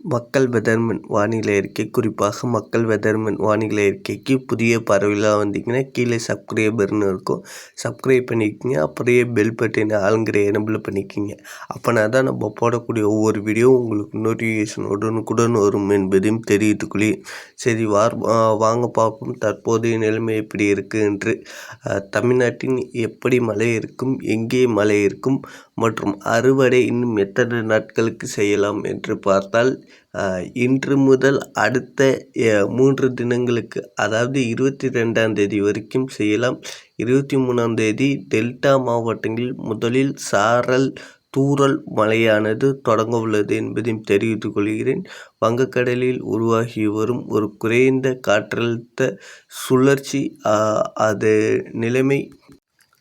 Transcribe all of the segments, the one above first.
மக்கள் வெதர்மன் வானிலை அறிக்கை. குறிப்பாக மக்கள் வெதர்மன் வானிலை அறிக்கைக்கு புதிய பார்வையிலாம் வந்தீங்கன்னா கீழே சப்ஸ்கிரைபர்னு இருக்கும். சப்ஸ்கிரைப் பண்ணிக்கோங்க. அப்படியே பெல் பட்டனை ஆளுங்கிற எனபிள் பண்ணிக்கோங்க. அப்போனா தான் நம்ம போடக்கூடிய ஒவ்வொரு வீடியோ உங்களுக்கு நோட்டிஃபிகேஷன் உடனுக்குடன் வரும் என்பதையும் தெரிவித்துக்கொள்ளி. சரி, வாங்க பார்ப்போம் தற்போதைய நிலைமை எப்படி இருக்குது என்று. தமிழ்நாட்டின் எப்படி மழை இருக்கும், எங்கே மழை இருக்கும் மற்றும் அறுவடை இன்னும் எத்தனை நாட்களுக்கு செய்யலாம் என்று பார்த்தால், இன்று முதல் அடுத்த 3 தினங்களுக்கு, அதாவது 22ஆம் தேதி வரைக்கும் செய்யலாம். 23ஆம் தேதி டெல்டா மாவட்டங்களில் முதலில் சாரல் தூறல் மழையானது தொடங்க உள்ளது என்பதையும் தெரிவித்துக் கொள்கிறேன். வங்கக்கடலில் உருவாகி வரும் ஒரு குறைந்த காற்றழுத்த சுழற்சி, அது நிலைமை,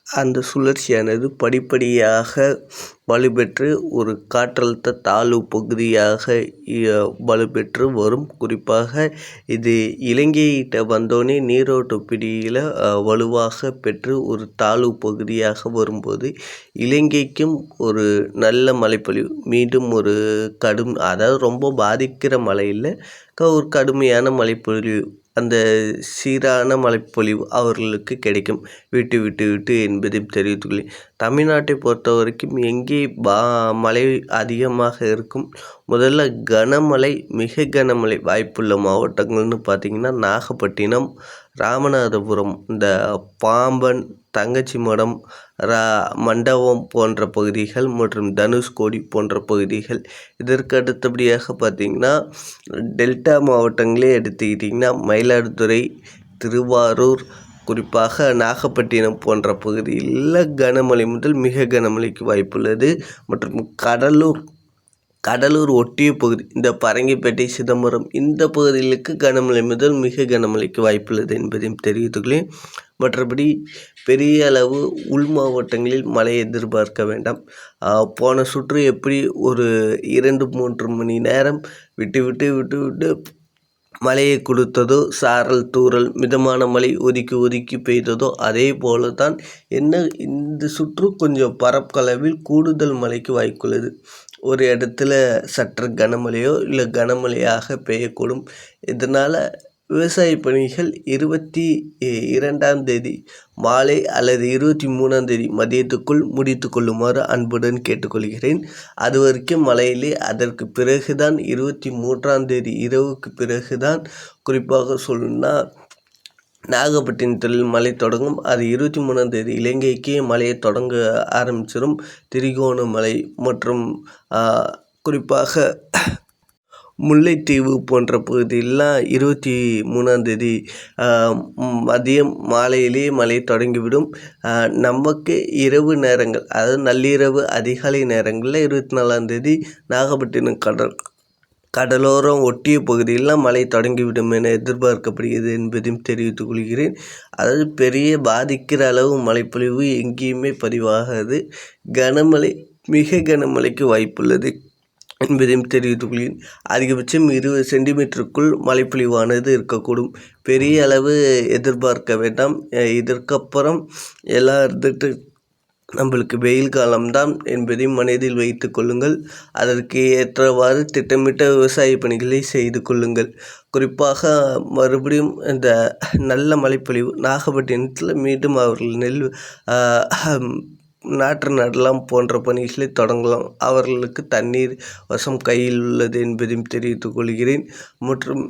அந்த சுழற்சியானது படிப்படியாக வலுப்பெற்று ஒரு காற்றழுத்த தாழ்வு பகுதியாக வலுப்பெற்று வரும். குறிப்பாக இது இலங்கையிட்ட வந்தோடனே நீரோட்ட பிடியில் வலுவாக பெற்று ஒரு தாழ்வு பகுதியாக வரும்போது இலங்கைக்கும் ஒரு நல்ல மழைப்பொழிவு, மீண்டும் ஒரு அதாவது ரொம்ப பாதிக்கிற மழை இல்லை, ஒரு கடுமையான மழைப்பொழிவு, அந்த சீரான மழைப்பொழிவு அவர்களுக்கு கிடைக்கும். விட்டு என்பதையும் தெரிவித்துள்ளேன். தமிழ்நாட்டை பொறுத்த வரைக்கும் எங்கே மழை அதிகமாக இருக்கும், முதல்ல கனமழை, மிக கனமழை வாய்ப்புள்ள மாவட்டங்கள்னு பார்த்திங்கன்னா நாகப்பட்டினம், ராமநாதபுரம், இந்த பாம்பன், தங்கச்சிமடம், மண்டபம் போன்ற பகுதிகள் மற்றும் தனுஷ்கோடி போன்ற பகுதிகள். இதற்கு அடுத்தபடியாக பார்த்திங்கன்னா டெல்டா மாவட்டங்களே எடுத்துக்கிட்டிங்கன்னா மயிலாடுதுறை, திருவாரூர், குறிப்பாக நாகப்பட்டினம் போன்ற பகுதியில் கனமழை முதல் மிக கனமழைக்கு வாய்ப்புள்ளது. மற்றும் கடலூர் ஒட்டிய பகுதி, இந்த பரங்கிப்பேட்டை, சிதம்பரம், இந்த பகுதிகளுக்கு கனமழை முதல் மிக கனமழைக்கு வாய்ப்புள்ளது என்பதையும் தெரிவித்துள்ளேன். மற்றபடி பெரிய அளவு உள் மாவட்டங்களில் மழை எதிர்பார்க்க வேண்டாம். போன சுற்று எப்படி ஒரு 2-3 மணி நேரம் விட்டு மழையை கொடுத்ததோ, சாரல் தூறல் மிதமான மழை ஒதுக்கி பெய்ததோ, அதே போல தான் இந்த சுற்று கொஞ்சம் பரப்பளவில் கூடுதல் மழைக்கு வாய்ப்புள்ளது. ஒரு இடத்துல சற்று கனமழையோ இல்லை கனமழையாக பெய்யக்கூடும். இதனால் விவசாய பணிகள் 22ஆம் தேதி மாலை அல்லது 23ஆம் தேதி மதியத்துக்குள் முடித்து கொள்ளுமாறு அன்புடன் கேட்டுக்கொள்கிறேன். அது வரைக்கும் மழையிலே, அதற்கு பிறகுதான் 23ஆம் தேதி இரவுக்கு பிறகுதான் குறிப்பாக சொல்லணும்னா நாகப்பட்டினத்தில் மழை தொடங்கும். அது 23ஆம் தேதி இலங்கைக்கே மழையை தொடங்க ஆரம்பிச்சிடும். திரிகோணமலை மற்றும் குறிப்பாக முல்லைத்தீவு போன்ற பகுதியெல்லாம் 23ஆம் தேதி மதியம் மாலையிலே மழை தொடங்கிவிடும். நமக்கு இரவு நேரங்கள், அதாவது நள்ளிரவு அதிகாலை நேரங்களில் 24ஆம் தேதி நாகப்பட்டினம் கடலோரம் ஒட்டிய பகுதியெல்லாம் மழை தொடங்கிவிடும் என எதிர்பார்க்கப்படுகிறது என்பதையும் தெரிவித்துக் கொள்கிறேன். அதாவது பெரிய பாதிக்கிற அளவு மழைப்பொழிவு எங்கேயுமே பதிவாகாது. கனமழை, மிக கனமழைக்கு வாய்ப்புள்ளது என்பதையும் தெரிவித்துக் கொள்கிறேன். அதிகபட்சம் 20 சென்டிமீட்டருக்குள் மழைப்பொழிவானது இருக்கக்கூடும். பெரிய அளவு எதிர்பார்க்க வேண்டாம். இதற்கப்புறம் எல்லாம் இருந்துட்டு நம்மளுக்கு வெயில் காலம்தான் என்பதையும் மனதில் வைத்து கொள்ளுங்கள். அதற்கு ஏற்றவாறு திட்டமிட்ட விவசாய பணிகளை செய்து கொள்ளுங்கள். குறிப்பாக மறுபடியும் இந்த நல்ல மழைப்பொழிவு நாகப்பட்டினத்தில் மீண்டும் அவர்கள் நாற்று நடலாம் போன்ற பணிகளை தொடங்கலாம். அவர்களுக்கு தண்ணீர் வசம் கையில் உள்ளது என்பதையும் தெரிவித்துக் கொள்கிறேன். மற்றும்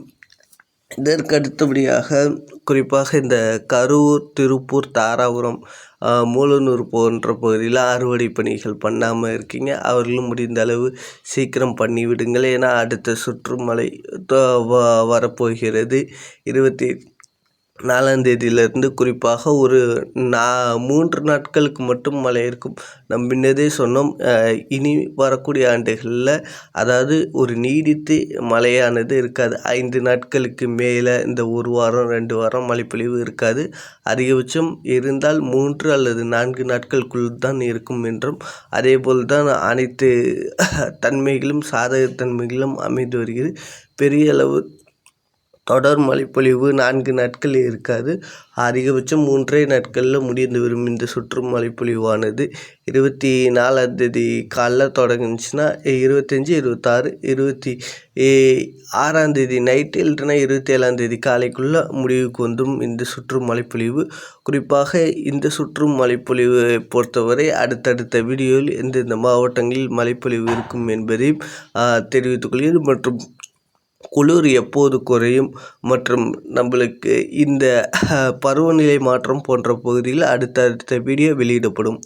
இதற்கு அடுத்தபடியாக குறிப்பாக இந்த கரூர், திருப்பூர், தாராபுரம், மூலனூர் போன்ற பகுதியில் அறுவடை பணிகள் பண்ணாமல் இருக்கீங்க, அவர்களும் முடிந்த அளவு சீக்கிரம் பண்ணிவிடுங்கள். ஏன்னா அடுத்த சுற்று மழை வரப்போகிறது. 24ஆம் தேதியிலிருந்து குறிப்பாக ஒரு 3 நாட்களுக்கு மட்டும் மழை இருக்கும். நம்ம முன்னதே சொன்னோம், இனி வரக்கூடிய ஆண்டுகளில் அதாவது ஒரு நீடித்து மழையானது இருக்காது. 5 நாட்களுக்கு மேலே இந்த 1 வாரம் 2 வாரம் மழைப்பொழிவு இருக்காது. அதிகபட்சம் இருந்தால் 3 அல்லது 4 நாட்களுக்குள் தான் இருக்கும் என்றும், அதேபோல் தான் அனைத்து தன்மைகளும் சாதக தன்மைகளும் அமைந்து வருகிறது. பெரிய அளவு தொடர் மழைப்பொழிவு 4 நாட்கள் இருக்காது. அதிகபட்சம் 3 நாட்களில் முடிந்துவிடும். இந்த சுற்று மழைப்பொழிவானது 24ஆம் தேதி காலைல தொடங்குச்சுன்னா 25, 26, 26ஆம் தேதி நைட்டு இல்லைன்னா 27ஆம் தேதி காலைக்குள்ளே முடிவுக்கு வந்துடும் இந்த சுற்று மழைப்பொழிவு. குறிப்பாக இந்த சுற்று மழைப்பொழிவை பொறுத்தவரை அடுத்தடுத்த வீடியோவில் எந்தெந்த மாவட்டங்களில் மழைப்பொழிவு இருக்கும் என்பதையும் தெரிவித்துக் கொள்கிறேன். மற்றும் குளிர் எப்போது குறையும் மற்றும் நம்மளுக்கு இந்த பருவநிலை மாற்றம் போன்ற பகுதியில் அடுத்தடுத்த வீடியோ வெளியிடப்படும்.